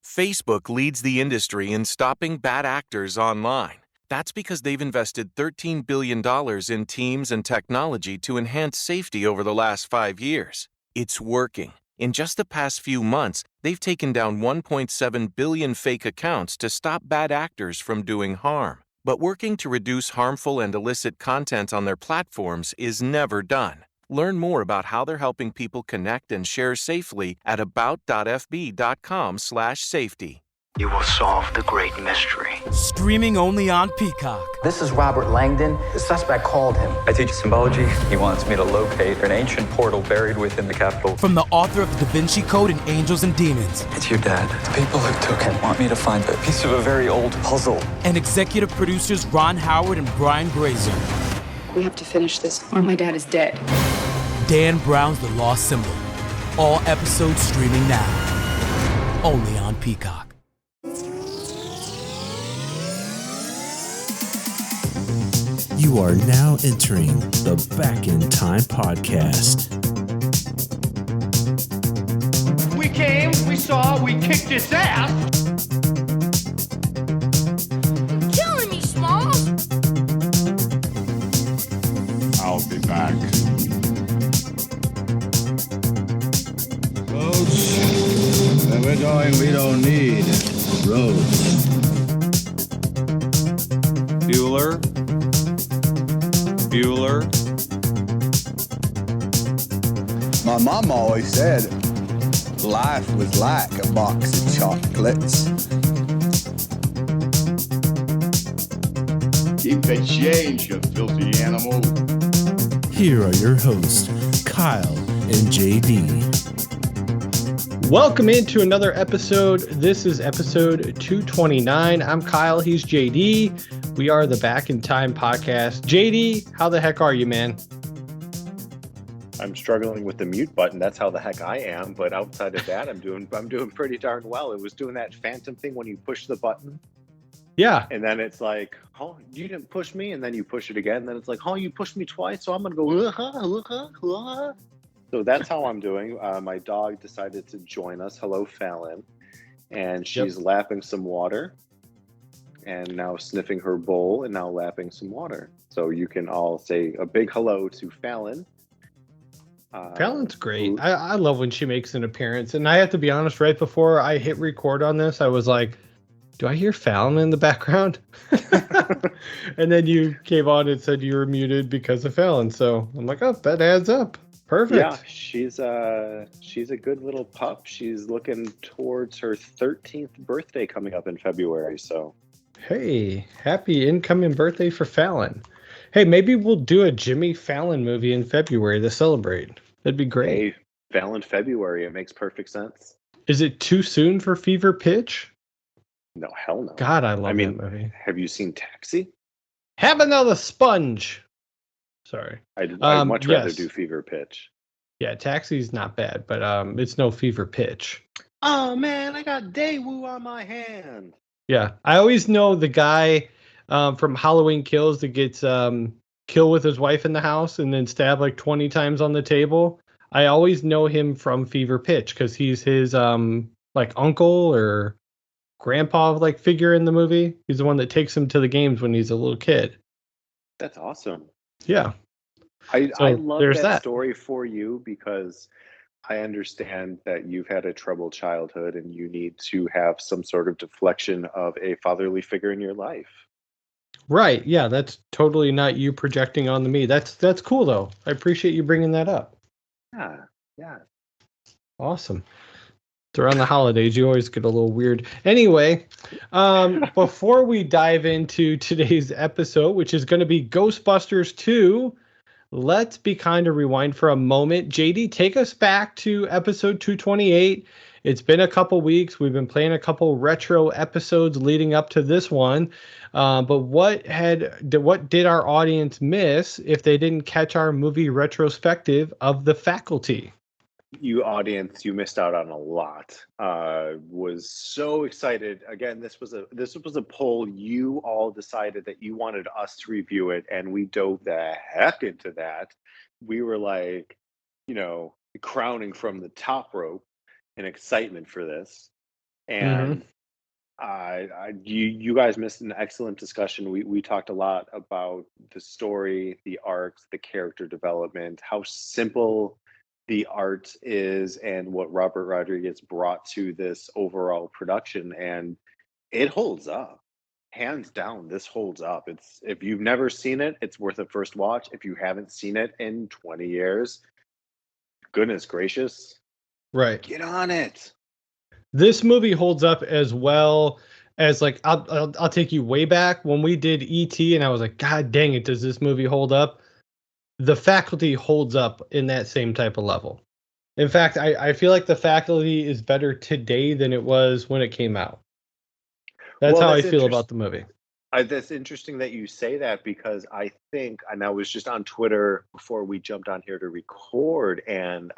Facebook leads the industry in stopping bad actors online. That's because they've invested $13 billion in teams and technology to enhance safety over the last 5 years. It's working. In just the past few months, they've taken down 1.7 billion fake accounts to stop bad actors from doing harm. But working to reduce harmful and illicit content on their platforms is never done. Learn more about how they're helping people connect and share safely at about.fb.com/safety. You will solve the great mystery. Streaming only on Peacock. This is Robert Langdon. The suspect called him. I teach symbology. He wants me to locate an ancient portal buried within the Capitol. From the author of the Da Vinci Code and Angels and Demons. It's your dad. The people who took him want me to find a piece of a very old puzzle. And executive producers Ron Howard and Brian Grazer. We have to finish this, or my dad is dead. Dan Brown's The Lost Symbol. All episodes streaming now. Only on Peacock. You are now entering the Back in Time podcast. We came, we saw, we kicked its ass. Killing me, Smalls. I'll be back. Roads. Where we're going, we don't need roads. Bueller. My mom always said life was like a box of chocolates. Keep the change, you filthy animal. Here are your hosts, Kyle and JD. Welcome into another episode. This is episode 229. I'm Kyle. He's JD. We are the Back in Time podcast. JD, how the heck are you, man? I'm struggling with the mute button. That's how the heck I am. But outside of that, I'm doing pretty darn well. It was doing that phantom thing when you push the button. Yeah. And then it's like, oh, you didn't push me. And then you push it again. And then it's like, oh, you pushed me twice. So I'm going to go, So that's how I'm doing. My dog decided to join us. Hello, Fallon. And she's lapping some water. And now sniffing her bowl and now lapping some water. So you can all say a big hello to Fallon. Fallon's great. I love when she makes an appearance. And I have to be honest, right before I hit record on this, I was like, do I hear Fallon in the background? And then you came on and said you were muted because of Fallon. So I'm like, oh, that adds up. Perfect. Yeah, she's a good little pup. She's looking towards her 13th birthday coming up in February. So. Hey, happy incoming birthday for Fallon. Hey, maybe we'll do a Jimmy Fallon movie in February to celebrate. That'd be great. Hey, Fallon February. It makes perfect sense. Is it too soon for Fever Pitch? No, hell no. God, I love that movie. Have you seen Taxi? Have another sponge. Sorry. I'd much rather do Fever Pitch. Yeah, Taxi's not bad, but it's no Fever Pitch. Oh, man, I got Daewoo on my hand. Yeah, I always know the guy from Halloween Kills that gets killed with his wife in the house and then stabbed like 20 times on the table. I always know him from Fever Pitch because he's his like uncle or grandpa like figure in the movie. He's the one that takes him to the games when he's a little kid. That's awesome. Yeah. I love that story for you because I understand that you've had a troubled childhood and you need to have some sort of deflection of a fatherly figure in your life. Right. Yeah, that's totally not you projecting onto me. That's cool, though. I appreciate you bringing that up. Yeah. Awesome. It's around the holidays. You always get a little weird. Anyway, before we dive into today's episode, which is going to be Ghostbusters 2, let's be kind of rewind for a moment. JD, take us back to episode 228. It's been a couple weeks. We've been playing a couple retro episodes leading up to this one. But what did our audience miss if they didn't catch our movie retrospective of The Faculty? You audience, you missed out on a lot. Was so excited. Again, this was a poll. You all decided that you wanted us to review it, and we dove the heck into that. We were like, crowning from the top rope in excitement for this. And you guys missed an excellent discussion. We talked a lot about the story, the arcs, the character development, how simple the art is, and what Robert Rodriguez brought to this overall production. And it holds up. Hands down, this holds up. It's, if you've never seen it, it's worth a first watch. If you haven't seen it in 20 years, goodness gracious, right, get on it. This movie holds up as well as, like, I'll take you way back when we did E.T. and I was like, God dang it, does this movie hold up? The Faculty holds up in that same type of level. In fact, I feel like The Faculty is better today than it was when it came out. That's how I feel about the movie. That's interesting that you say that, because I think, and I was just on Twitter before we jumped on here to record, and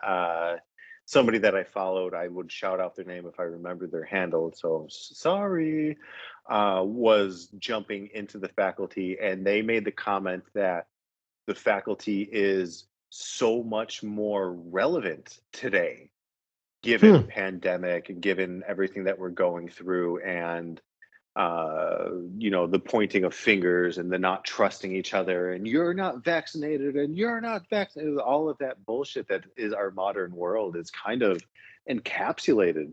somebody that I followed, I would shout out their name if I remember their handle, so sorry, was jumping into The Faculty, and they made the comment that The Faculty is so much more relevant today, given the pandemic and given everything that we're going through, and the pointing of fingers and the not trusting each other, and you're not vaccinated and you're not vaccinated, all of that bullshit that is our modern world is kind of encapsulated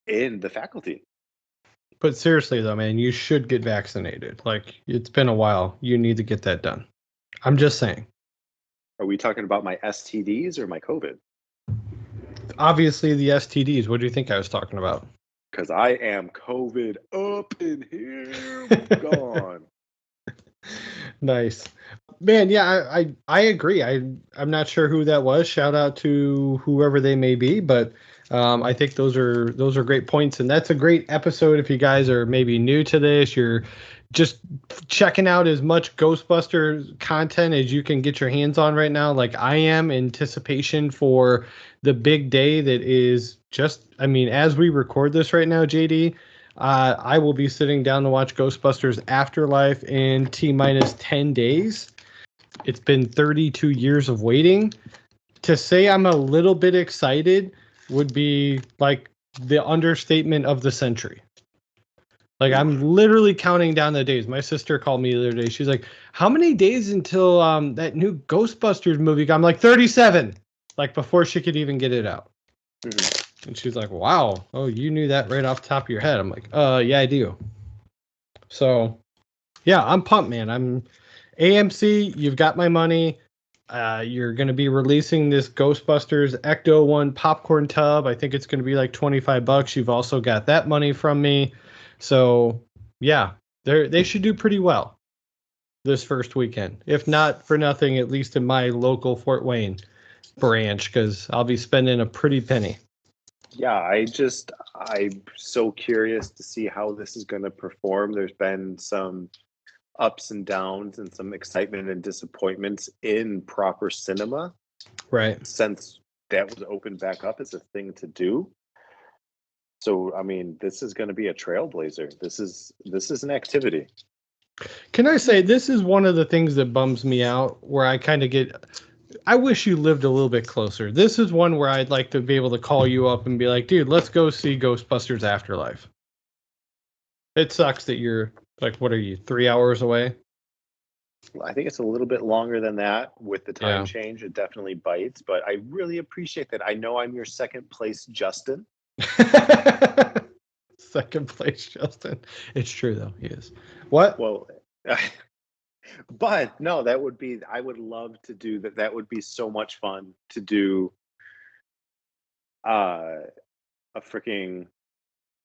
in The Faculty. But seriously though, man, you should get vaccinated. Like, it's been a while. You need to get that done. I'm just saying. Are we talking about my STDs or my COVID? Obviously the STDs. What do you think I was talking about? Because I am COVID up in here, gone. Nice, man. Yeah, I agree. I'm not sure who that was. Shout out to whoever they may be, but I think those are great points, and that's a great episode. If you guys are maybe new to this, you're just checking out as much Ghostbusters content as you can get your hands on right now, like I am, in anticipation for the big day that is just, I mean, as we record this right now, JD, I will be sitting down to watch Ghostbusters Afterlife in T-minus 10 days. It's been 32 years of waiting. To say I'm a little bit excited would be like the understatement of the century. Like, I'm literally counting down the days. My sister called me the other day. She's like, how many days until that new Ghostbusters movie? I'm like, 37. Like, before she could even get it out. And she's like, wow. Oh, you knew that right off the top of your head. I'm like, yeah, I do. So, yeah, I'm pumped, man. I'm AMC. You've got my money. You're going to be releasing this Ghostbusters Ecto 1 popcorn tub. I think it's going to be like $25. You've also got that money from me. So, yeah, they should do pretty well this first weekend. If not for nothing, at least in my local Fort Wayne branch, because I'll be spending a pretty penny. Yeah, I'm so curious to see how this is going to perform. There's been some ups and downs and some excitement and disappointments in proper cinema. Right. Since that was opened back up as a thing to do. So, I mean, this is going to be a trailblazer. This is an activity. Can I say, this is one of the things that bums me out, where I kind of get, I wish you lived a little bit closer. This is one where I'd like to be able to call you up and be like, dude, let's go see Ghostbusters Afterlife. It sucks that you're, like, what are you, 3 hours away? I think it's a little bit longer than that with the time change. It definitely bites, but I really appreciate that. I know I'm your second place, Justin. Second place, Justin. It's true, though. He is. What? Well, but no, that would be, I would love to do that. That would be so much fun to do a freaking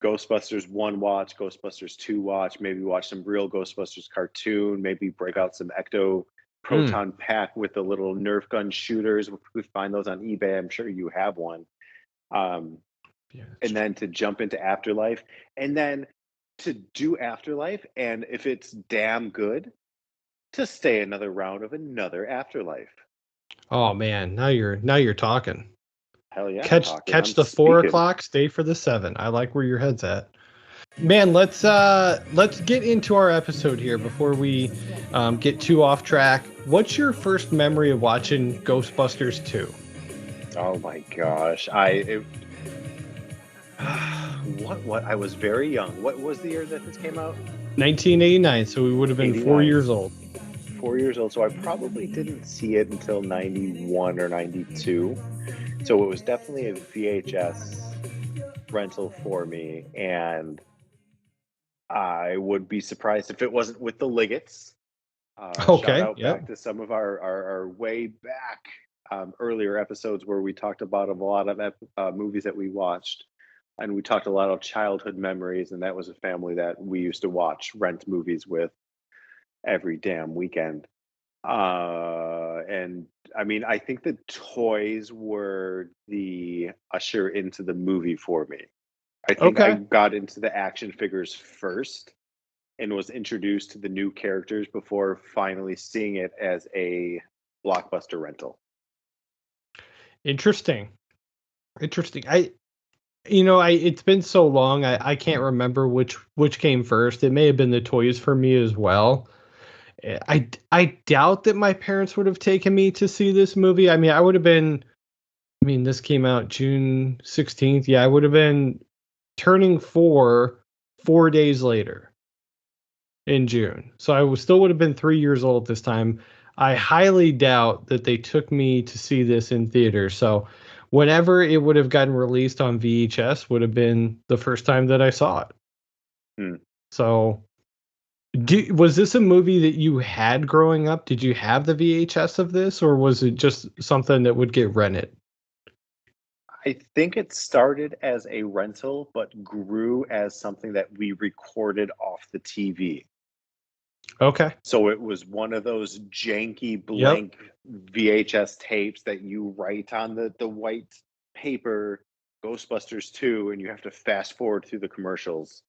Ghostbusters 1 watch, Ghostbusters 2 watch, maybe watch some real Ghostbusters cartoon, maybe break out some Ecto proton pack with the little Nerf gun shooters. We could find those on eBay. I'm sure you have one. And then to jump into Afterlife, and then to do Afterlife, and if it's damn good, to stay another round of another Afterlife. Oh man, now you're talking. Hell yeah! Catch the 4 o'clock, stay for the 7. I like where your head's at. Man, let's get into our episode here before we get too off track. What's your first memory of watching Ghostbusters 2? Oh my gosh, What? I was very young. What was the year that this came out? 1989, so we would have been 89. 4 years old. 4 years old. So I probably didn't see it until 91 or 92. So it was definitely a VHS rental for me. And I would be surprised if it wasn't with the Liggets. Okay. Shout out back to some of our way back earlier episodes where we talked about a lot of movies that we watched. And we talked a lot of childhood memories, and that was a family that we used to rent movies with every damn weekend. And I mean, I think the toys were the usher into the movie for me. I think I got into the action figures first and was introduced to the new characters before finally seeing it as a blockbuster rental. Interesting. It's been so long, I can't remember which came first. It may have been the toys for me as well. I doubt that my parents would have taken me to see this movie. I mean, this came out June 16th. Yeah, I would have been turning 4 days later in June. So I still would have been 3 years old this time. I highly doubt that they took me to see this in theater. So whenever it would have gotten released on VHS would have been the first time that I saw it. So was this a movie that you had growing up? Did you have the VHS of this, or was it just something that would get rented? I think it started as a rental, but grew as something that we recorded off the TV. Okay. So it was one of those janky blank VHS tapes that you write on the white paper, Ghostbusters 2, and you have to fast forward through the commercials.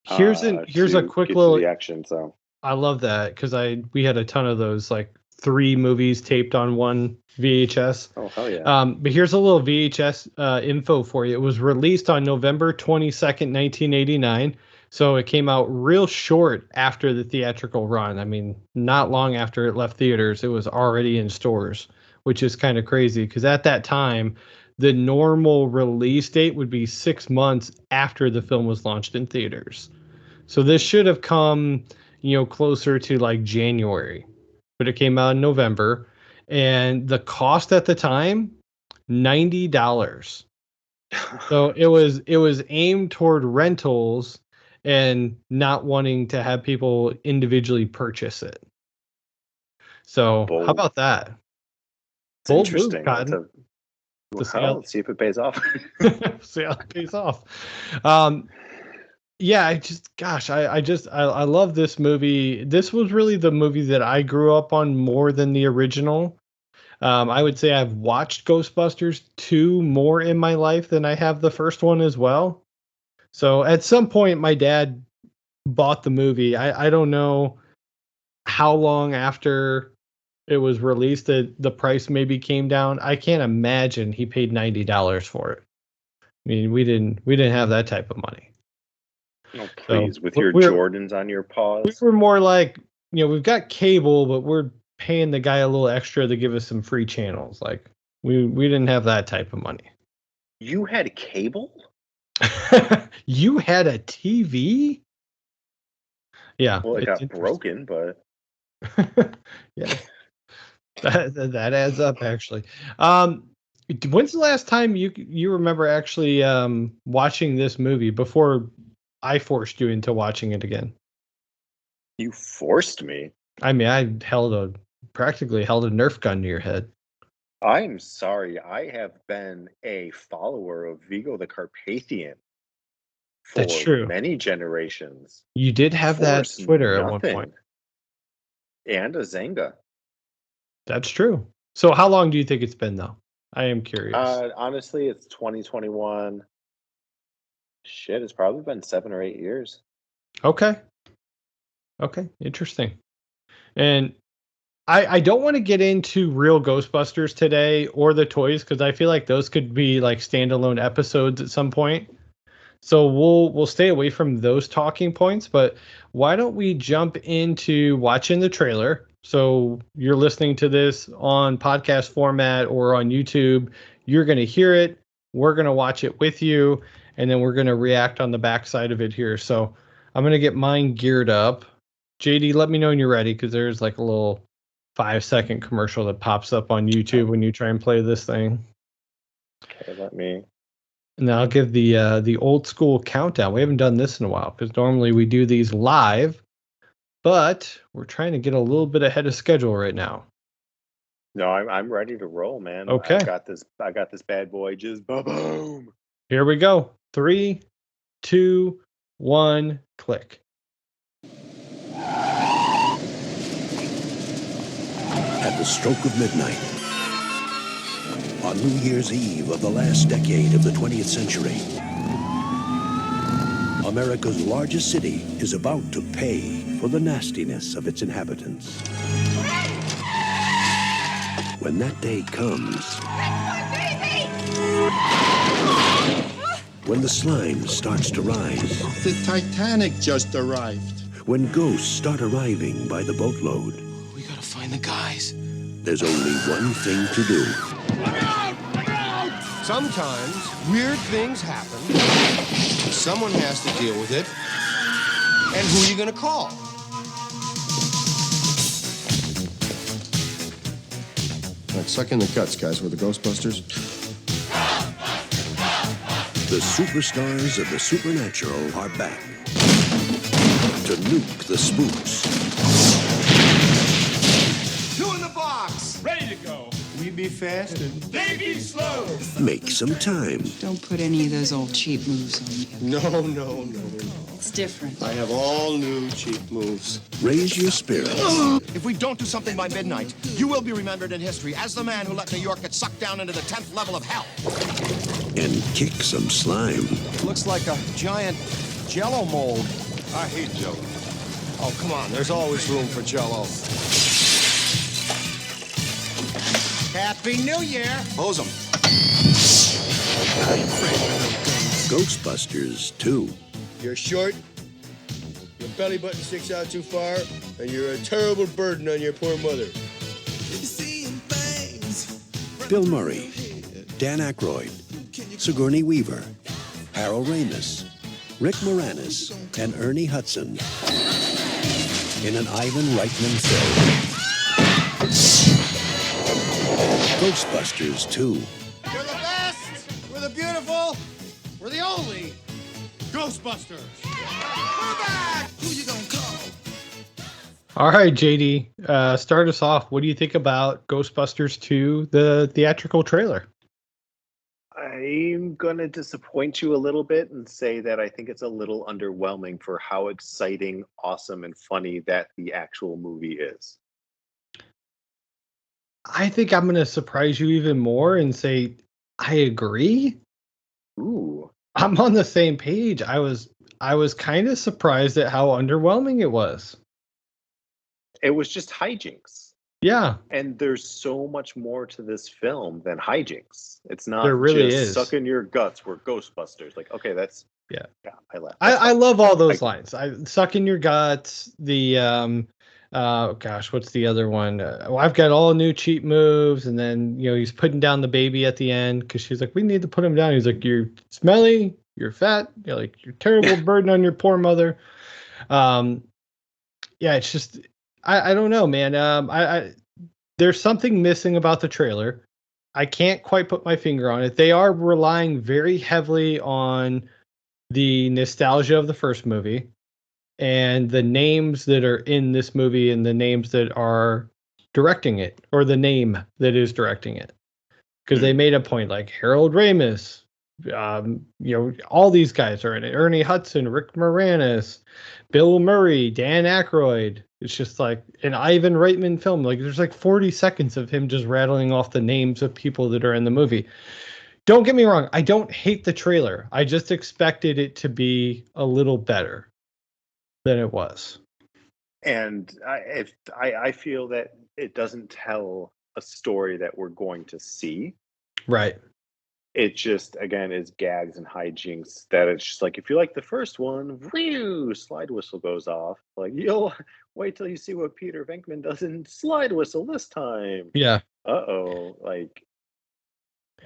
Here's a quick little reaction. So I love that because we had a ton of those, like 3 movies taped on one VHS. Oh hell yeah! But here's a little VHS info for you. It was released on November 22nd, 1989. So it came out real short after the theatrical run. I mean, not long after it left theaters, it was already in stores, which is kind of crazy because at that time, the normal release date would be 6 months after the film was launched in theaters. So this should have come, closer to like January, but it came out in November, and the cost at the time, $90. So it was aimed toward rentals and not wanting to have people individually purchase it. So bold. How about that? It's bold interesting. Move, let's see if it pays off. See how it pays off. Yeah, I love this movie. This was really the movie that I grew up on more than the original. I would say I've watched Ghostbusters 2 more in my life than I have the first one as well. So at some point, my dad bought the movie. I don't know how long after it was released that the price maybe came down. I can't imagine he paid $90 for it. I mean, we didn't have that type of money. Oh, please, so with your Jordans on your paws. We were more like, we've got cable, but we're paying the guy a little extra to give us some free channels. Like we didn't have that type of money. You had cable? You had a TV? Yeah. Well, it got broken, but yeah. That adds up actually. When's the last time you remember actually watching this movie before I forced you into watching it again? You forced me? I mean, I practically held a Nerf gun to your head. I'm sorry. I have been a follower of Vigo the Carpathian for That's true. Many generations. You did have that Twitter at one point. And a Zanga. That's true. So how long do you think it's been, though? I am curious. Honestly, it's 2021. Shit, it's probably been 7 or 8 years. Okay, interesting. And I don't want to get into real Ghostbusters today or the toys because I feel like those could be like standalone episodes at some point. So we'll stay away from those talking points. But why don't we jump into watching the trailer? So you're listening to this on podcast format or on YouTube. You're going to hear it. We're going to watch it with you. and then we're going to react on the backside of it here. So I'm going to get mine geared up. JD, let me know when you're ready, because there's like a little 5-second commercial that pops up on YouTube when you try and play this thing. Okay, let me. And then I'll give the old school countdown. We haven't done this in a while, because normally we do these live, but we're trying to get a little bit ahead of schedule right now. No, I'm ready to roll, man. Okay. I got this bad boy. Just boom. Here we go. 3, 2, 1, click. At the stroke of midnight, on New Year's Eve of the last decade of the 20th century, America's largest city is about to pay for the nastiness of its inhabitants. When that day comes, when the slime starts to rise, the Titanic just arrived. When ghosts start arriving by the boatload, We gotta find the guys. there's only one thing to do. Sometimes weird things happen. Someone has to deal with it. And who are you gonna call? All right, suck in the guts, guys. We're the Ghostbusters. The superstars of the supernatural are back to nuke the spooks. 2 in the box! Ready to go. We be fast and they be slow. Make some time. Don't put any of those old cheap moves on me. No. It's different. I have all new cheap moves. Raise your spirits. If we don't do something by midnight, you will be remembered in history as the man who let New York get sucked down into the 10th level of hell. And kick some slime. Looks like a giant Jell-O mold. I hate Jell-O. Oh, come on. There's always room for Jell-O. Happy New Year! Hose 'em. Ghostbusters 2. You're short, your belly button sticks out too far, and you're a terrible burden on your poor mother. Bill Murray, Dan Aykroyd, Sigourney Weaver, Harold Ramis, Rick Moranis, and Ernie Hudson in an Ivan Reitman film. Ghostbusters 2. We're the best, we're the beautiful, we're the only Ghostbusters. We're back! Who you gonna call? All right, JD, start us off. What do you think about Ghostbusters 2, the theatrical trailer? I'm going to disappoint you a little bit and say that I think it's a little underwhelming for how exciting, awesome, and funny that the actual movie is. I think I'm going to surprise you even more and say I agree. Ooh. I'm on the same page. I was kind of surprised at how underwhelming it was. It was just hijinks. Yeah. And there's so much more to this film than hijinks. It's not there really just is. suck in your guts, we're Ghostbusters. Like, okay, that's yeah. I laugh. I love all those lines. I suck in your guts. The gosh, what's the other one? Well, I've got all new cheap moves, and then he's putting down the baby at the end because she's like, we need to put him down. He's like, you're smelly, you're fat, you're terrible burden on your poor mother. Yeah, it's just I don't know, man. I there's something missing about the trailer. I can't quite put my finger on it. They are relying very heavily on the nostalgia of the first movie and the names that are in this movie and the names that are directing it, or the name that is directing it. Because they made a point like Harold Ramis, all these guys are in it. Ernie Hudson, Rick Moranis, Bill Murray, Dan Aykroyd. It's just like an Ivan Reitman film. Like there's like 40 seconds of him just rattling off the names of people that are in the movie. Don't get me wrong. I don't hate the trailer. I just expected it to be a little better than it was. And I feel that it doesn't tell a story that we're going to see. Right. It just, again, is gags and hijinks that it's just like, if you like the first one, whew, slide whistle goes off. Like, you'll wait till you see what Peter Venkman does in Slide Whistle this time. Yeah. Uh-oh. Like,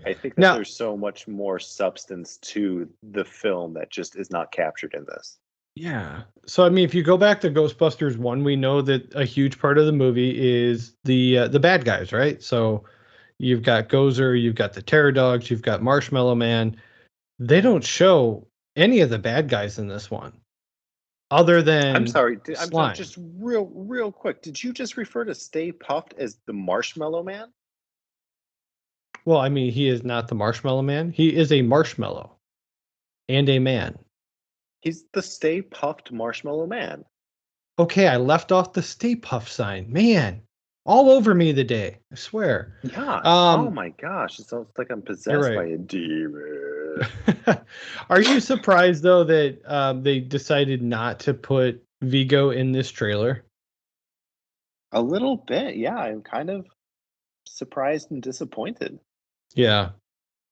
I think that Now, there's so much more substance to the film that just is not captured in this. yeah. So I mean, if you go back to Ghostbusters 1, we know that a huge part of the movie is the bad guys, right? So you've got Gozer, you've got the Terror Dogs, you've got Marshmallow Man. They don't show any of the bad guys in this one, other than I'm sorry, Slime. just real quick. Did you just refer to Stay Puft as the Marshmallow Man? Well, I mean, he is not the Marshmallow Man. He is a marshmallow and a man. He's the Stay Puft Marshmallow Man. Okay, I left off the Stay Puft sign. Man, all over me today. I swear. Yeah. Oh my gosh, it sounds like I'm possessed right. by a demon. Are you surprised though that they decided not to put Vigo in this trailer? A little bit, yeah. I'm kind of surprised and disappointed. Yeah.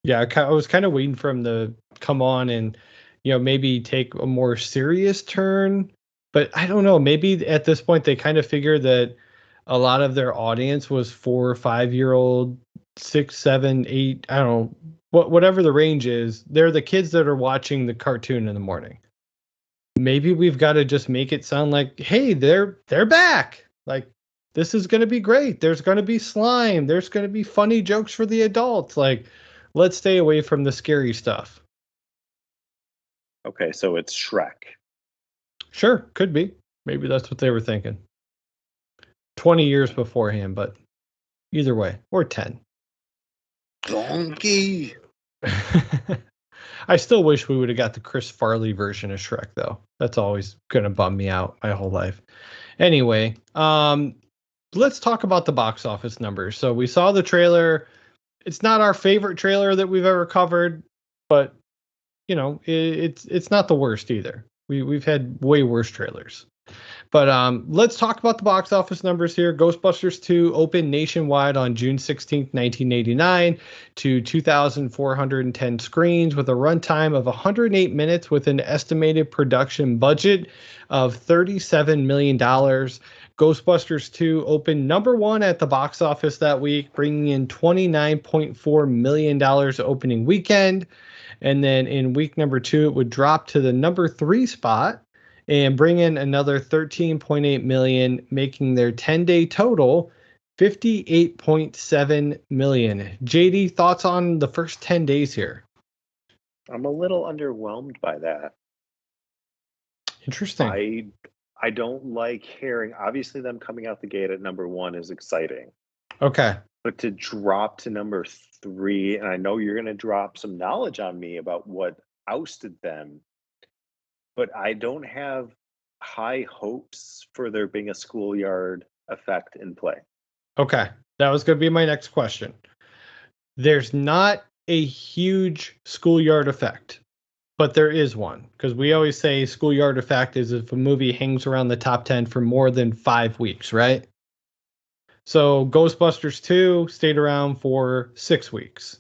I was kind of waiting for him to come on and, maybe take a more serious turn. But I don't know. Maybe at this point they kind of figured that a lot of their audience was 4 or 5-year-old, 6, 7, 8. I don't know. Whatever the range is, they're the kids that are watching the cartoon in the morning. Maybe we've got to just make it sound like, hey, they're back. Like, this is going to be great. There's going to be slime. There's going to be funny jokes for the adults. Like, let's stay away from the scary stuff. Okay, so it's Shrek. Sure, could be. Maybe that's what they were thinking. 20 years beforehand, but either way, or 10. Donkey. I still wish we would have got the Chris Farley version of Shrek, though. That's always going to bum me out my whole life. Anyway, let's talk about the box office numbers. So we saw the trailer. It's not our favorite trailer that we've ever covered, but it's not the worst either. We've had way worse trailers. But let's talk about the box office numbers here. Ghostbusters 2 opened nationwide on June 16th, 1989 to 2,410 screens with a runtime of 108 minutes with an estimated production budget of $37 million. Ghostbusters 2 opened number 1 at the box office that week, bringing in $29.4 million opening weekend. And then in week number 2, it would drop to the number 3 spot and bring in another $13.8 million, making their 10-day total $58.7 million. JD, thoughts on the first 10 days here? I'm a little underwhelmed by that. Interesting. I don't like hearing, obviously them coming out the gate at number 1 is exciting. Okay. But to drop to number 3, and I know you're going to drop some knowledge on me about what ousted them, but I don't have high hopes for there being a schoolyard effect in play. Okay. That was going to be my next question. There's not a huge schoolyard effect, but there is one. Because we always say schoolyard effect is if a movie hangs around the top 10 for more than 5 weeks, right? So Ghostbusters 2 stayed around for 6 weeks.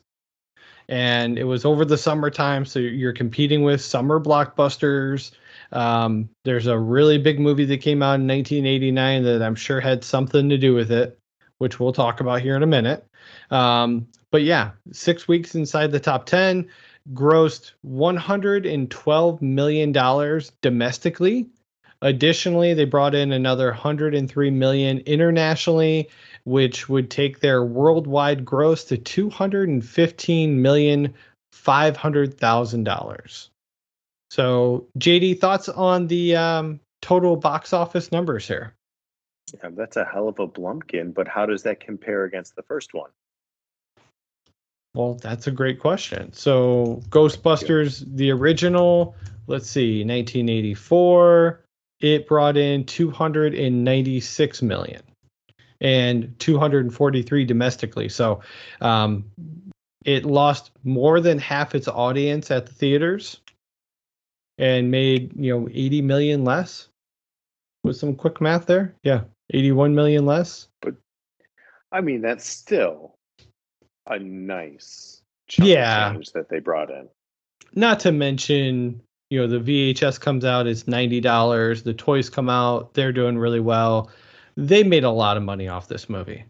And it was over the summertime, so you're competing with summer blockbusters. There's a really big movie that came out in 1989 that I'm sure had something to do with it, which we'll talk about here in a minute. But yeah, 6 weeks inside the top 10, grossed $112 million domestically. Additionally, they brought in another $103 million internationally, which would take their worldwide gross to $215,500,000. So, JD, thoughts on the total box office numbers here? Yeah, that's a hell of a blumpkin, but how does that compare against the first one? Well, that's a great question. So, Ghostbusters, the original, let's see, 1984, it brought in $296 million. And 243 domestically. So it lost more than half its audience at the theaters and made, 80 million less with some quick math there. Yeah. 81 million less. But I mean, that's still a nice chunk of change that they brought in. Not to mention, the VHS comes out, it's $90. The toys come out, they're doing really well. They made a lot of money off this movie,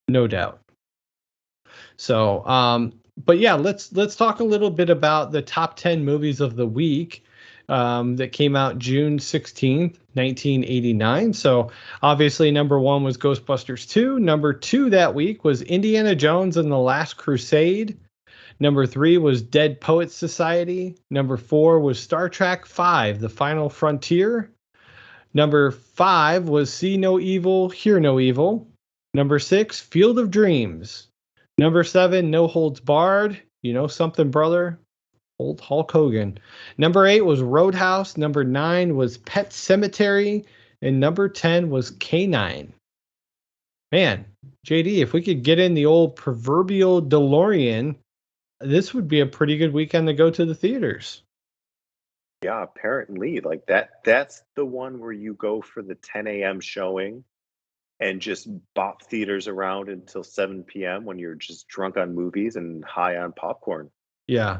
no doubt. So But yeah, let's talk a little bit about the top 10 movies of the week that came out June 16th, 1989. So obviously number 1 was Ghostbusters 2. Number 2 that week was Indiana Jones and the Last Crusade. Number 3 was Dead Poets Society. Number 4 was Star Trek V, The Final Frontier. Number 5 was See No Evil, Hear No Evil. Number 6, Field of Dreams. Number 7, No Holds Barred. You know something, brother? Old Hulk Hogan. Number 8 was Roadhouse. Number 9 was Pet Sematary. And number 10 was K9. Man, JD, if we could get in the old proverbial DeLorean, this would be a pretty good weekend to go to the theaters. Yeah, apparently. Like that's the one where you go for the 10 a.m. showing and just bop theaters around until 7 p.m. when you're just drunk on movies and high on popcorn. Yeah.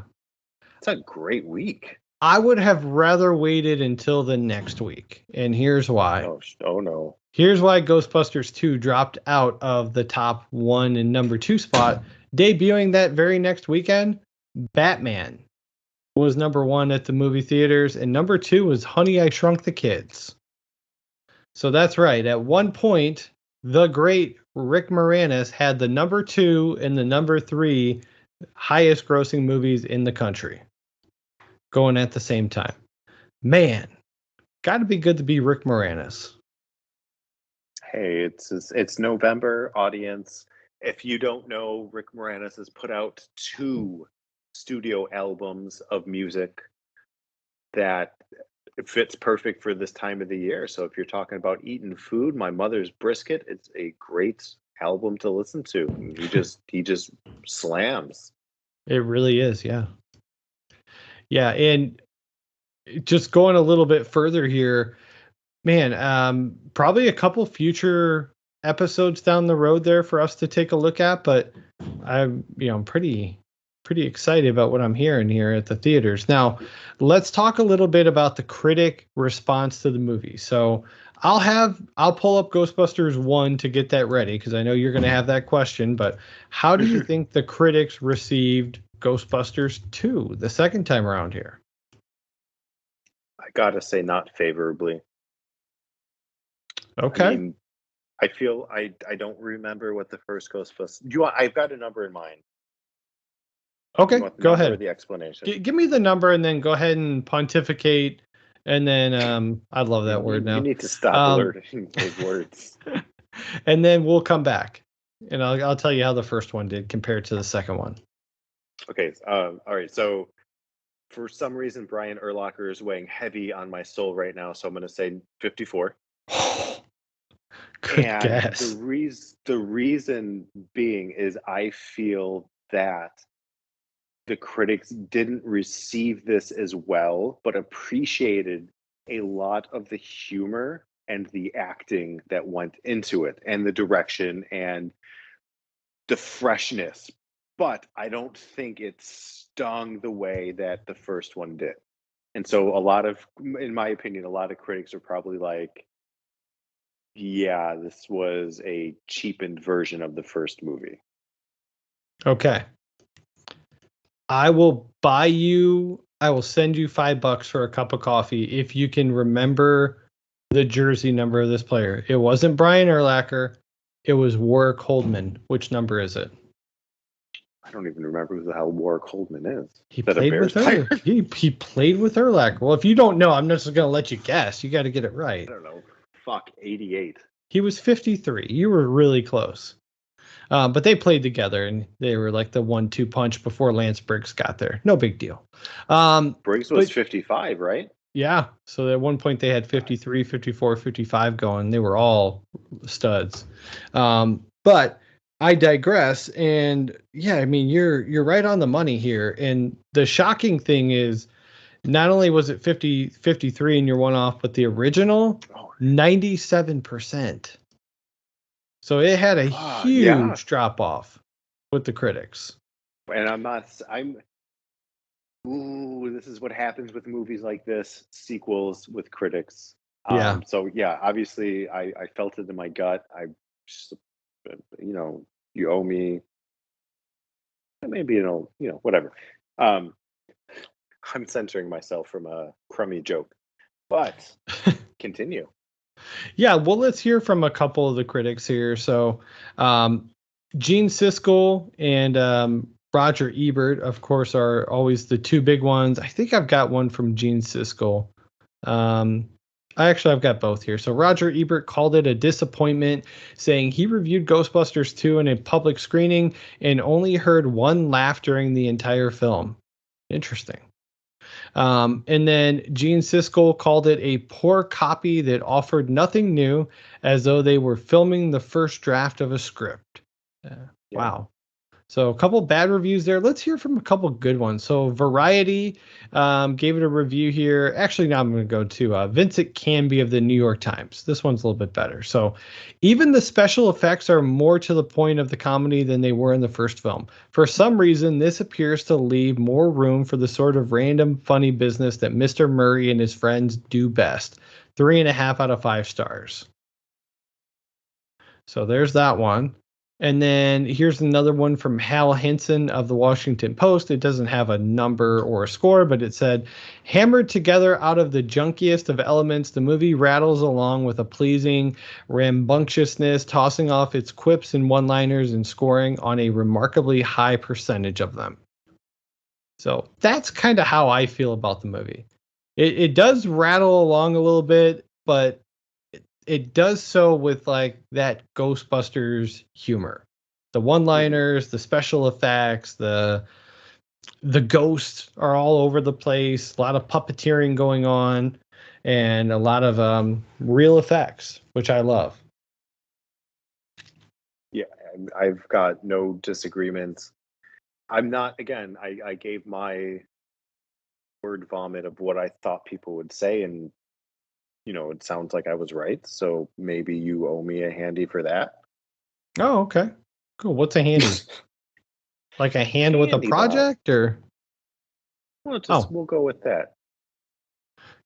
It's a great week. I would have rather waited until the next week. And here's why. Oh no. Here's why Ghostbusters 2 dropped out of the top 1 and number 2 spot. Debuting that very next weekend, Batman was number 1 at the movie theaters, and number 2 was Honey, I Shrunk the Kids. So that's right. At one point, the great Rick Moranis had the number 2 and the number 3 highest grossing movies in the country going at the same time. Man, got to be good to be Rick Moranis. Hey, it's November, audience. If you don't know, Rick Moranis has put out 2 studio albums of music that fits perfect for this time of the year. So if you're talking about eating food, My Mother's Brisket, it's a great album to listen to. He just slams. It really is, yeah. Yeah, and just going a little bit further here, man, probably a couple future episodes down the road there for us to take a look at, but I'm pretty excited about what I'm hearing here at the theaters. Now, let's talk a little bit about the critic response to the movie. So I'll pull up Ghostbusters 1 to get that ready, because I know you're going to have that question, but how do you think the critics received Ghostbusters 2 the second time around here? I gotta say, not favorably. Okay. I mean, I feel I don't remember what the first Ghostbusters. I've got a number in mind. Okay, go ahead. Or the explanation. Give me the number and then go ahead and pontificate. And then I love that word now. You need to stop alerting those words. And then we'll come back, and I'll tell you how the first one did compared to the second one. Okay. All right. So for some reason, Brian Urlacher is weighing heavy on my soul right now. So I'm going to say 54. Good and guess. The reason being is I feel that the critics didn't receive this as well, but appreciated a lot of the humor and the acting that went into it, and the direction and the freshness. But I don't think it stung the way that the first one did. And so in my opinion, a lot of critics are probably like, yeah, this was a cheapened version of the first movie. Okay. I will send you $5 for a cup of coffee if you can remember the jersey number of this player. It wasn't Brian Urlacher. It was Warwick Holdman. Which number is it? I don't even remember who the hell Warwick Holdman is. He played with Urlacher. He played with Urlacher. Well, if you don't know, I'm just going to let you guess. You got to get it right. I don't know. Fuck, 88. He was 53. You were really close. But they played together, and they were like the 1-2 punch before Lance Briggs got there. No big deal. Briggs was 55, right? Yeah. So at one point they had 53, 54, 55 going. They were all studs. But I digress. And yeah, I mean, you're right on the money here. And the shocking thing is, not only was it 53 and you're one off, but the original, 97%. So it had a huge drop off with the critics. And this is what happens with movies like this, sequels with critics. Yeah. So yeah, obviously I felt it in my gut. You owe me Maybe whatever. I'm censoring myself from a crummy joke, but continue. Yeah, well, let's hear from a couple of the critics here. So, Gene Siskel and Roger Ebert, of course, are always the two big ones. I think I've got one from Gene Siskel. I've got both here. So Roger Ebert called it a disappointment, saying he reviewed Ghostbusters 2 in a public screening and only heard one laugh during the entire film. Interesting. And then Gene Siskel called it a poor copy that offered nothing new, as though they were filming the first draft of a script. Wow. So a couple bad reviews there. Let's hear from a couple good ones. So Variety gave it a review here. Actually, now I'm going to go to Vincent Canby of the New York Times. This one's a little bit better. So even the special effects are more to the point of the comedy than they were in the first film. For some reason, this appears to leave more room for the sort of random funny business that Mr. Murray and his friends do best. 3.5 out of 5 stars. So there's that one. And then here's another one from Hal Henson of the Washington Post. It doesn't have a number or a score, but it said, hammered together out of the junkiest of elements, the movie rattles along with a pleasing rambunctiousness, tossing off its quips and one-liners and scoring on a remarkably high percentage of them. So that's kind of how I feel about the movie. It does rattle along a little bit, but it does so with like that Ghostbusters humor, the one-liners, the special effects, the ghosts are all over the place. A lot of puppeteering going on, and a lot of real effects, which I love. Yeah, I've got no disagreements. I'm not. Again, I gave my word vomit of what I thought people would say, and it sounds like I was right, so maybe you owe me a handy for that. Oh, okay. Cool. What's a handy? Like a hand with a project, or? We'll go with that.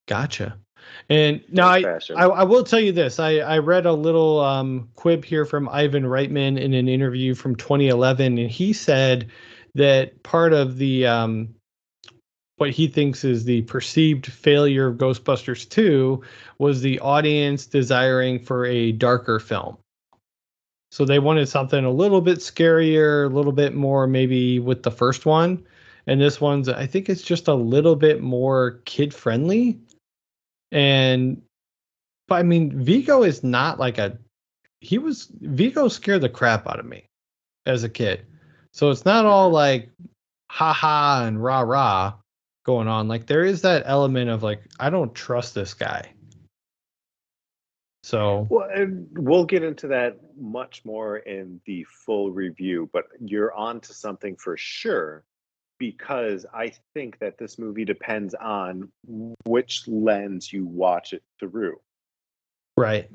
Gotcha. And now I will tell you this. I read a little quib here from Ivan Reitman in an interview from 2011, and he said that part of the what he thinks is the perceived failure of Ghostbusters 2 was the audience desiring for a darker film. So they wanted something a little bit scarier, a little bit more maybe with the first one. And this one's, I think it's just a little bit more kid-friendly. But I mean, Vigo is not like Vigo scared the crap out of me as a kid. So it's not all like ha-ha and rah-rah going on. Like there is that element of like, I don't trust this guy. So we'll get into that much more in the full review, but you're on to something for sure, because I think that this movie depends on which lens you watch it through. Right.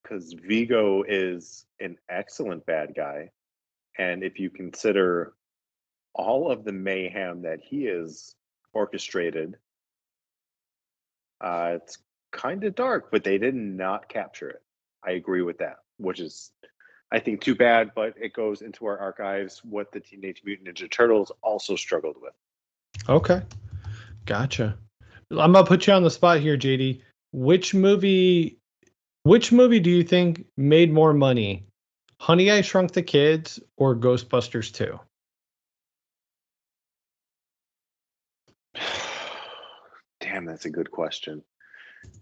Because Vigo is an excellent bad guy, and if you consider all of the mayhem that he is orchestrated, it's kind of dark, but they did not capture it. I agree with that, which is, I think, too bad, but it goes into our archives what the Teenage Mutant Ninja Turtles also struggled with. Okay. Gotcha. I'm going to put you on the spot here, JD. Which movie do you think made more money? Honey, I Shrunk the Kids or Ghostbusters 2? Damn, that's a good question.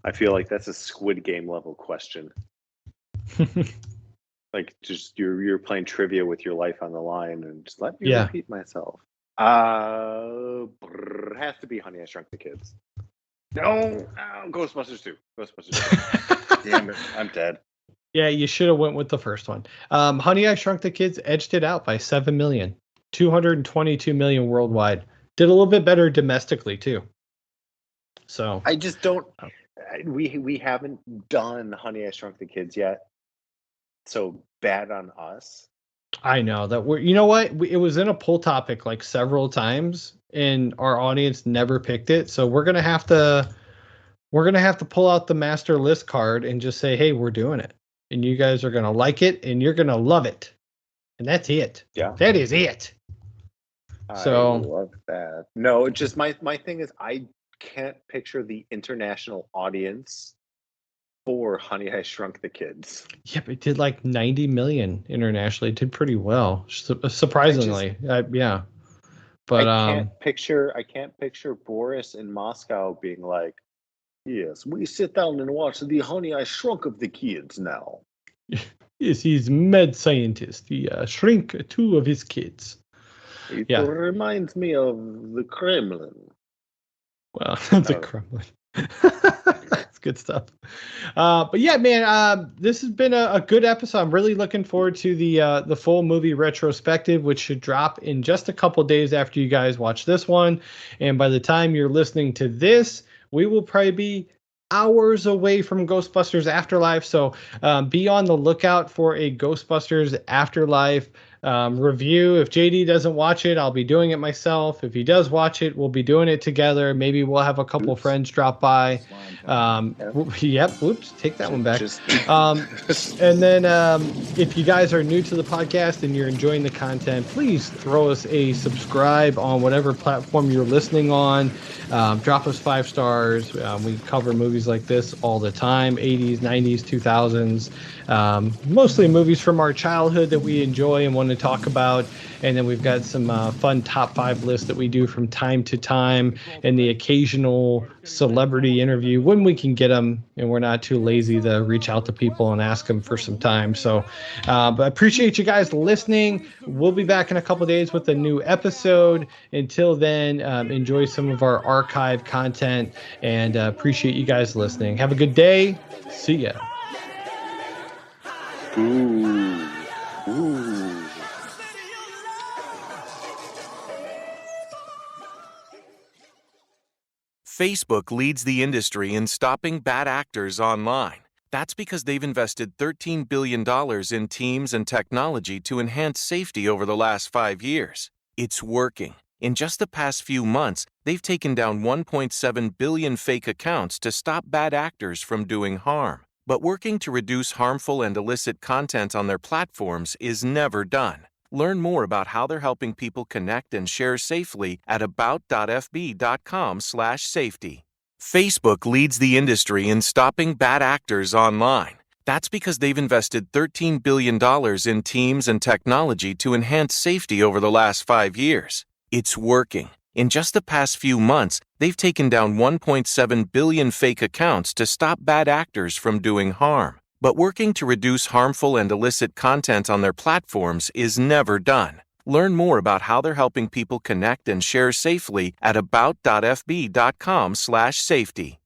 I feel like that's a Squid Game level question. Like just you're playing trivia with your life on the line, and just let me repeat myself. Has to be Honey, I Shrunk the Kids. No, Ghostbusters 2. Ghostbusters 2. Damn it, I'm dead. Yeah, you should have went with the first one. Honey, I Shrunk the Kids edged it out by 7 million. 222 million worldwide. Did a little bit better domestically too. So I just don't. We haven't done Honey, I Shrunk the Kids yet. So bad on us. I know that you know what? It was in a poll topic like several times, and our audience never picked it. So we're gonna have to pull out the master list card and just say, hey, we're doing it, and you guys are gonna like it, and you're gonna love it, and that's it. Yeah, that is it. So I love that. No, it's just my thing is I can't picture the international audience for Honey, I Shrunk the Kids. yeah, but it did like 90 million internationally. It did pretty well, surprisingly. Yeah. But I can't picture Boris in Moscow being like, yes, we sit down and watch the Honey, I Shrunk of the Kids now. Yes, he's mad scientist. He shrink two of his kids. It reminds me of the Kremlin. Well, the Kremlin. That's good stuff. But yeah, man, this has been a good episode. I'm really looking forward to the full movie retrospective, which should drop in just a couple days after you guys watch this one. And by the time you're listening to this, we will probably be hours away from Ghostbusters Afterlife. So be on the lookout for a Ghostbusters Afterlife review. If JD doesn't watch it, I'll be doing it myself. If he does watch it, we'll be doing it together. Maybe we'll have a couple friends drop by. Yep. Whoops. Take that one back. And then if you guys are new to the podcast and you're enjoying the content, please throw us a subscribe on whatever platform you're listening on. Drop us 5 stars. We cover movies like this all the time, 80s, 90s, 2000s, mostly movies from our childhood that we enjoy and want to talk about. And then we've got some fun top 5 lists that we do from time to time, and the occasional celebrity interview when we can get them and we're not too lazy to reach out to people and ask them for some time. So but I appreciate you guys listening. We'll be back in a couple days with a new episode. Until then, enjoy some of our archive content, and appreciate you guys listening. Have a good day. See ya. Ooh. Facebook leads the industry in stopping bad actors online. That's because they've invested $13 billion in teams and technology to enhance safety over the last 5 years. It's working. In just the past few months, they've taken down 1.7 billion fake accounts to stop bad actors from doing harm. But working to reduce harmful and illicit content on their platforms is never done. Learn more about how they're helping people connect and share safely at about.fb.com/safety. Facebook leads the industry in stopping bad actors online. That's because they've invested $13 billion in teams and technology to enhance safety over the last 5 years. It's working. In just the past few months, they've taken down 1.7 billion fake accounts to stop bad actors from doing harm. But working to reduce harmful and illicit content on their platforms is never done. Learn more about how they're helping people connect and share safely at about.fb.com/safety.